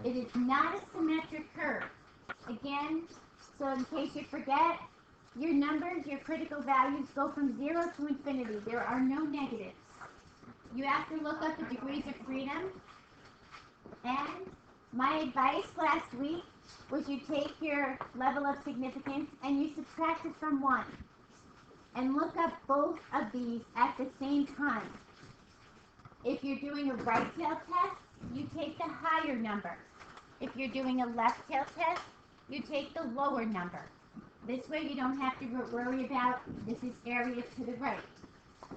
It is not a symmetric curve. Again, so in case you forget, your numbers, your critical values go from 0 to infinity. There are no negatives. You have to look up the degrees of freedom. And my advice last week was you take your level of significance and you subtract it from 1. And look up both of these at the same time. If you're doing a right tail test, you take the higher number. If you're doing a left tail test, you take the lower number. This way you don't have to worry about this is area to the right.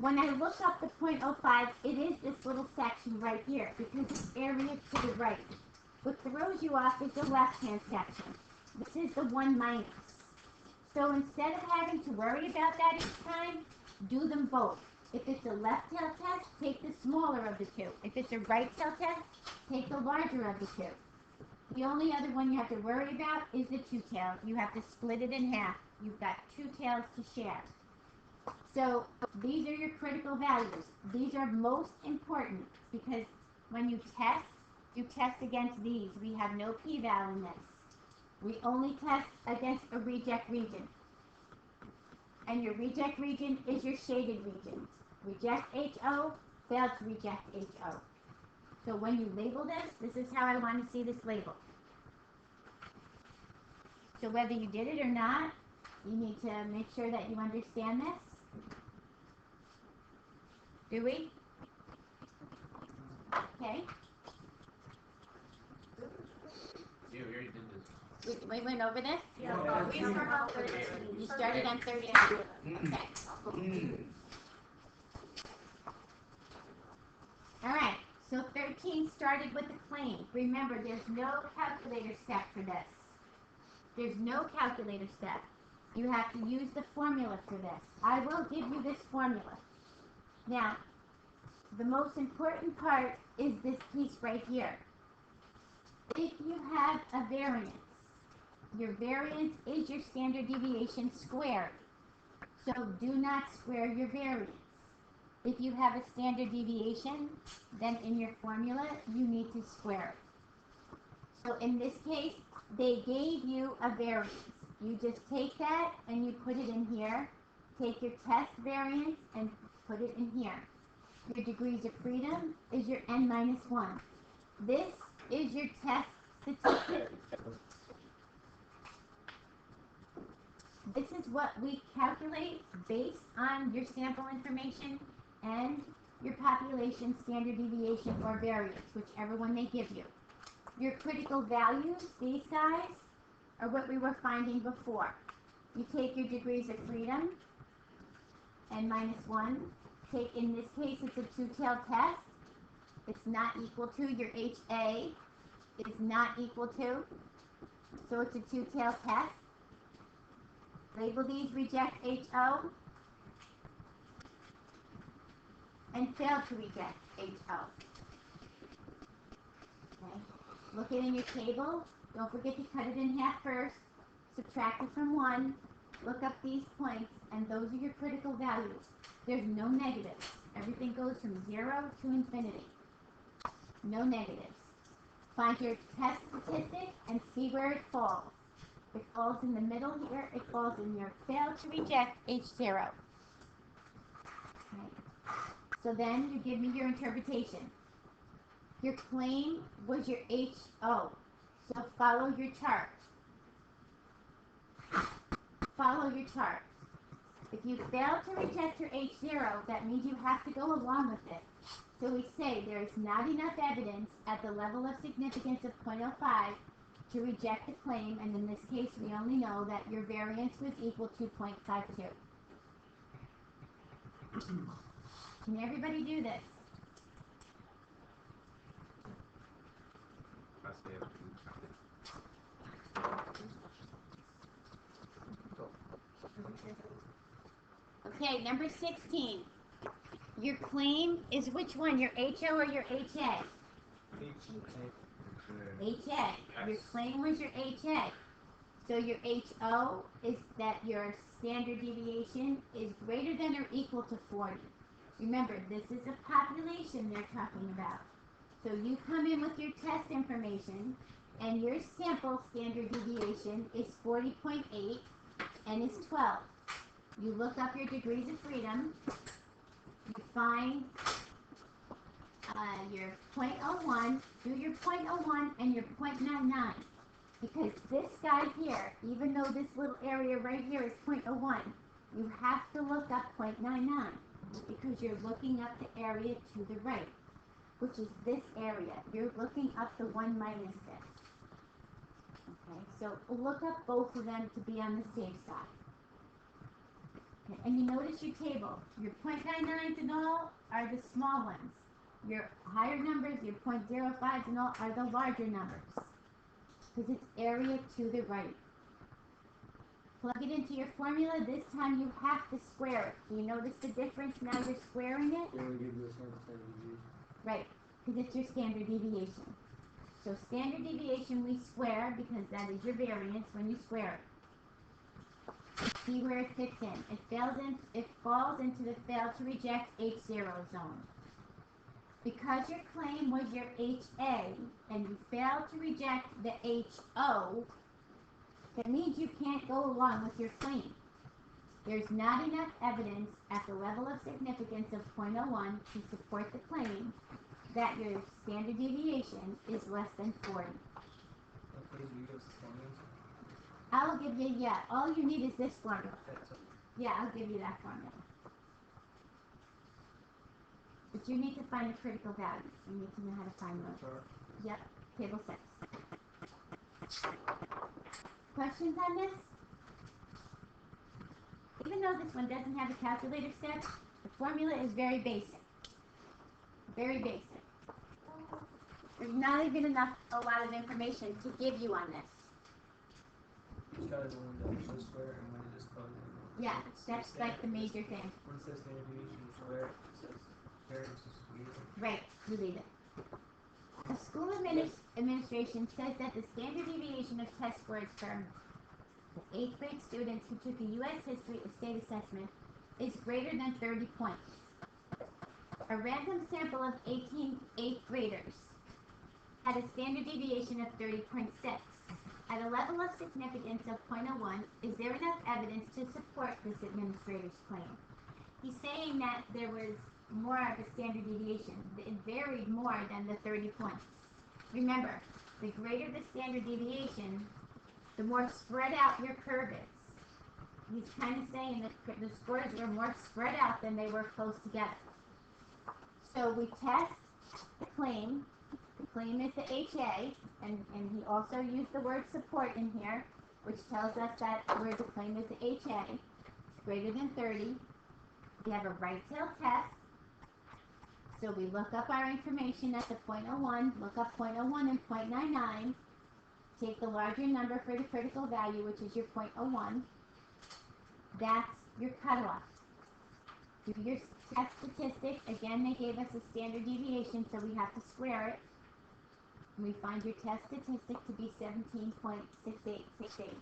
When I look up the 0.05, it is this little section right here because it's area to the right. What throws you off is the left-hand section. This is the 1 minus. So instead of having to worry about that each time, do them both. If it's a left tail test, take the smaller of the two. If it's a right tail test, take the larger of the two. The only other one you have to worry about is the 2 tails. You have to split it in half. You've got 2 tails to share. So these are your critical values. These are most important because when you test against these. We have no p-val in this. We only test against a reject region. And your reject region is your shaded region. Reject HO, failed to reject HO. So when you label this is how I want to see this label. So whether you did it or not, you need to make sure that you understand this. Do we? Okay. Yeah, we already did this. We went over this? Yeah. We started on 13. You started on 13? Okay. Alright, so 13 started with the claim. Remember, there's no calculator step for this. There's no calculator step. You have to use the formula for this. I will give you this formula. Now, the most important part is this piece right here. If you have a variance, your variance is your standard deviation squared. So do not square your variance. If you have a standard deviation, then in your formula, you need to square it. So in this case, they gave you a variance. You just take that and you put it in here. Take your test variance and put it in here. Your degrees of freedom is your n minus 1. This is your test statistic. This is what we calculate based on your sample information and your population standard deviation or variance, whichever one they give you. Your critical values, these guys, are what we were finding before. You take your degrees of freedom, n minus 1. Take, in this case, it's a 2-tailed test. It's not equal to your HA. It is not equal to. So it's a 2-tailed test. Label these reject HO. And fail to reject HO. Okay. Look it in your table. Don't forget to cut it in half first. Subtract it from 1. Look up these points, and those are your critical values. There's no negatives. Everything goes from 0 to infinity. No negatives. Find your test statistic and see where it falls. It falls in the middle here. It falls in your fail to reject H0. Okay. So then you give me your interpretation. Your claim was your HO. So follow your chart. Follow your chart. If you fail to reject your H0, that means you have to go along with it. So we say there is not enough evidence at the level of significance of 0.05 to reject the claim, and in this case we only know that your variance was equal to 0.52. Can everybody do this? Okay, number 16. Your claim is which one, your HO or your HA? HA. Your claim was your HA. So your HO is that your standard deviation is greater than or equal to 40. Remember, this is a population they're talking about. So you come in with your test information, and your sample standard deviation is 40.8 and is 12. You look up your degrees of freedom, you find your .01, do your .01 and your .99. Because this guy here, even though this little area right here is .01, you have to look up .99 because you're looking up the area to the right, which is this area. You're looking up the 1 minus this. Okay, so look up both of them to be on the safe side. Okay, and you notice your table. Your .99s and all are the small ones. Your higher numbers, your .05s and all, are the larger numbers. Because it's area to the right. Plug it into your formula. This time you have to square it. Do you notice the difference? Now you're squaring it? Right, because it's your standard deviation. So standard deviation we square because that is your variance when you square it. See where it fits in. It falls into the fail to reject H0 zone. Because your claim was your HA and you failed to reject the HO, that means you can't go along with your claim. There's not enough evidence at the level of significance of .01 to support the claim that your standard deviation is less than 40. I'll give you, yeah, all you need is this formula. Yeah, I'll give you that formula. But you need to find the critical values. You need to know how to find those. Yep, table 6. Questions on this? Even though this one doesn't have a calculator step, the formula is very basic. Very basic. There's not even a lot of information to give you on this. Yeah, that's like the major thing. When it says standard deviation square, it says variance is weird. Right, you leave it. The school administration says that the standard deviation of test scores from the 8th grade students who took the U.S. History State Assessment is greater than 30 points. A random sample of 18 8th graders had a standard deviation of 30.6. At a level of significance of .01, is there enough evidence to support this administrator's claim? He's saying that there was more of a standard deviation. It varied more than the 30 points. Remember, the greater the standard deviation, the more spread out your curve is. He's kind of saying that the scores were more spread out than they were close together. So we test the claim. The claim is the HA, and he also used the word support in here, which tells us that where the claim is the HA. It's greater than 30. We have a right tail test. So we look up our information at the .01, look up .01 and .99, take the larger number for the critical value, which is your .01. That's your cutoff. Do your test statistic. Again, they gave us a standard deviation, so we have to square it. We find your test statistic to be 17.6868,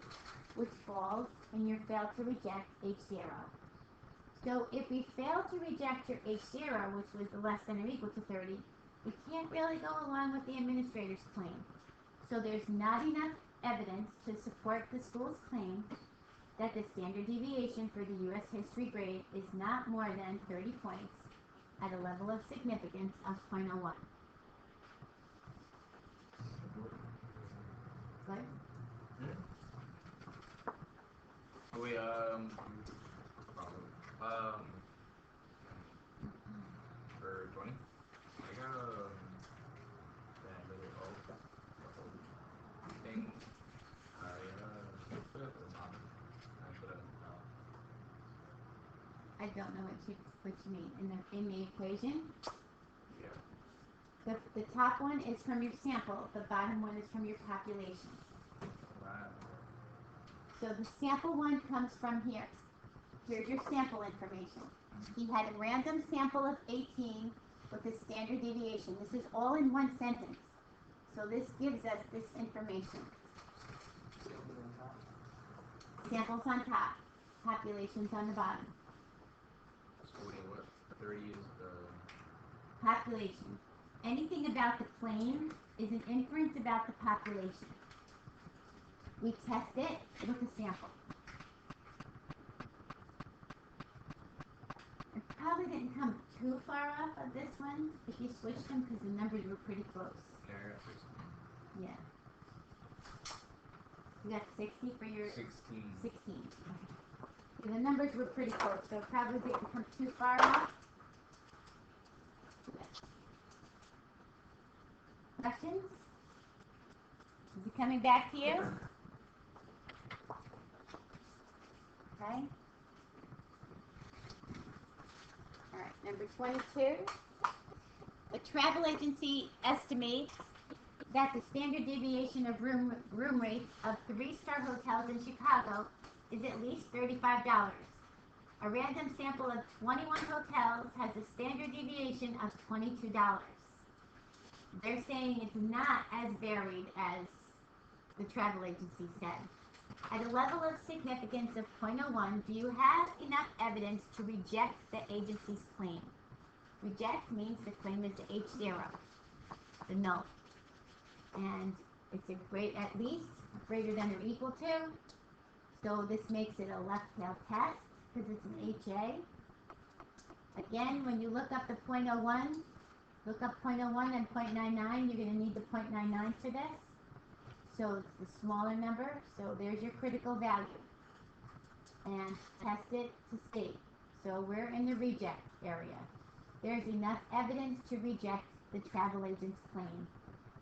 which falls in your fail to reject H0. So if we fail to reject your H0, which was less than or equal to 30, we can't really go along with the administrator's claim. So there's not enough evidence to support the school's claim that the standard deviation for the U.S. history grade is not more than 30 points at a level of significance of .01. Good? Oh, wait, for 20? I got, that little thing. Put it at the bottom. I put it at the top. I don't know what you mean. In the equation, Yeah. the top one is from your sample. The bottom one is from your population. Wow. So the sample one comes from here. Here's your sample information. He had a random sample of 18 with a standard deviation. This is all in one sentence. So this gives us this information. Samples on top, populations on the bottom. So what? 30 is the Population. anything about the claim is an inference about the population. We test it with a sample. It probably didn't come too far off of this one if you switched them because the numbers were pretty close. Yeah, I got 16. Yeah. You got 60 for your 16. 16. Okay. The numbers were pretty close, so it probably didn't come too far off. Questions? Is it coming back to you? Okay. All right, number 22. A travel agency estimates that the standard deviation of room rates of 3-star hotels in Chicago is at least $35. A random sample of 21 hotels has a standard deviation of $22. They're saying it's not as varied as the travel agency said. At a level of significance of 0.01, do you have enough evidence to reject the agency's claim? Reject means the claim is the H0, the null. And it's at least greater than or equal to. So this makes it a left-tail test because it's an HA. Again, when you look up the 0.01, look up 0.01 and 0.99, you're going to need the 0.99 for this. So it's the smaller number, so there's your critical value. And test it to state. So we're in the reject area. There's enough evidence to reject the travel agent's claim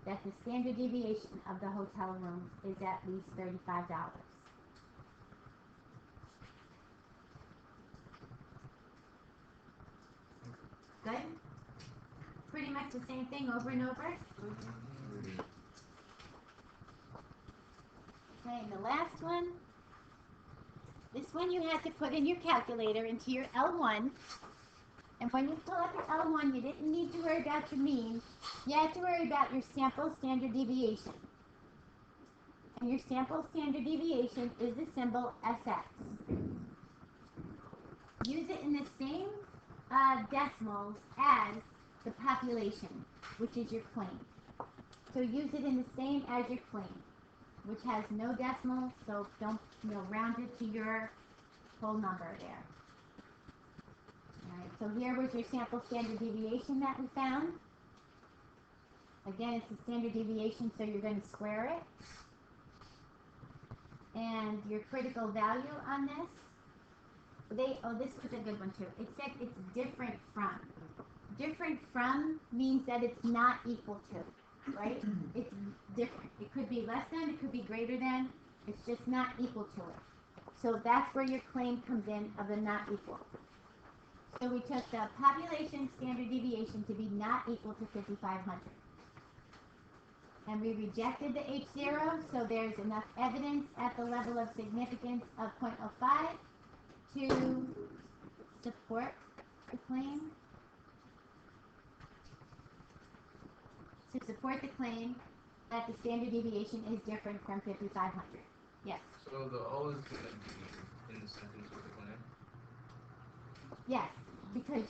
that the standard deviation of the hotel room is at least $35. Good? Pretty much the same thing over and over. Okay, and the last one. This one you had to put in your calculator into your L1. And when you pull up your L1, you didn't need to worry about your mean. You had to worry about your sample standard deviation. And your sample standard deviation is the symbol SX. Use it in the same decimals as the population, which is your claim. So use it in the same as your claim, which has no decimals, so don't round it to your whole number there. Alright, so here was your sample standard deviation that we found. Again, it's the standard deviation, so you're going to square it. And your critical value on this, this was a good one too. It said it's different from. Different from means that it's not equal to, right? It's different. It could be less than, it could be greater than, it's just not equal to it. So that's where your claim comes in of the not equal. So we took the population standard deviation to be not equal to 5,500. And we rejected the H0, so there's enough evidence at the level of significance of 0.05 to support the claim. To support the claim that the standard deviation is different from 5,500. Yes? So the O is going to be in the sentence with the claim? Yes, because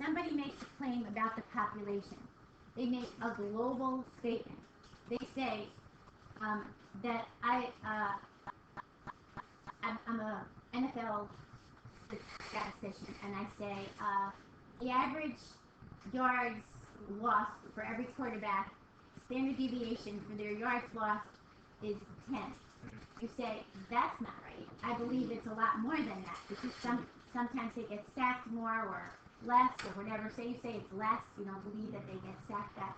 somebody makes a claim about the population. They make a global statement. They say that I'm a NFL statistician, and I say the average yards lost for every quarterback, standard deviation for their yards lost is 10. You say, that's not right. I believe it's a lot more than that, because sometimes they get sacked more or less or whatever. So you say it's less, you don't believe that they get sacked that,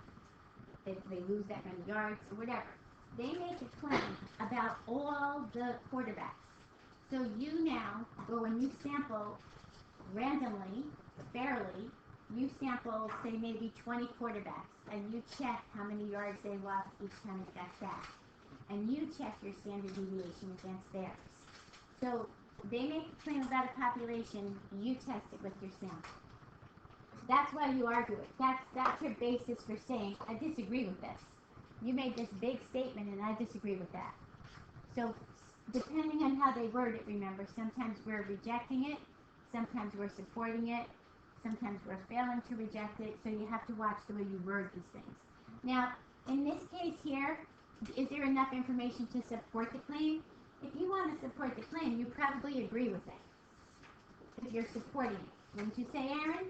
they lose that many yards or whatever. They make a claim about all the quarterbacks. So you now, or when you sample randomly, fairly, you sample, say, maybe 20 quarterbacks, and you check how many yards they lost each time it got sacked. And you check your standard deviation against theirs. So they make a claim about a population, you test it with your sample. That's why you argue it. That's your basis for saying, I disagree with this. You made this big statement and I disagree with that. So depending on how they word it, remember, sometimes we're rejecting it, sometimes we're supporting it, Sometimes we're failing to reject it, so you have to watch the way you word these things. Now, in this case here, is there enough information to support the claim? If you want to support the claim, you probably agree with it. If you're supporting it. Wouldn't you say, Aaron?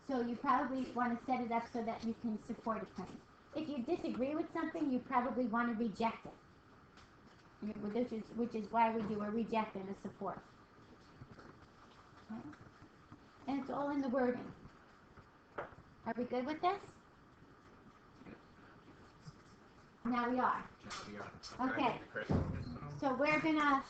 So you probably want to set it up so that you can support a claim. If you disagree with something, you probably want to reject it. Which is why we do a reject and a support. Okay? And it's all in the wording. Are we good with this? Now we are. Yeah. Okay. Chris. So we're gonna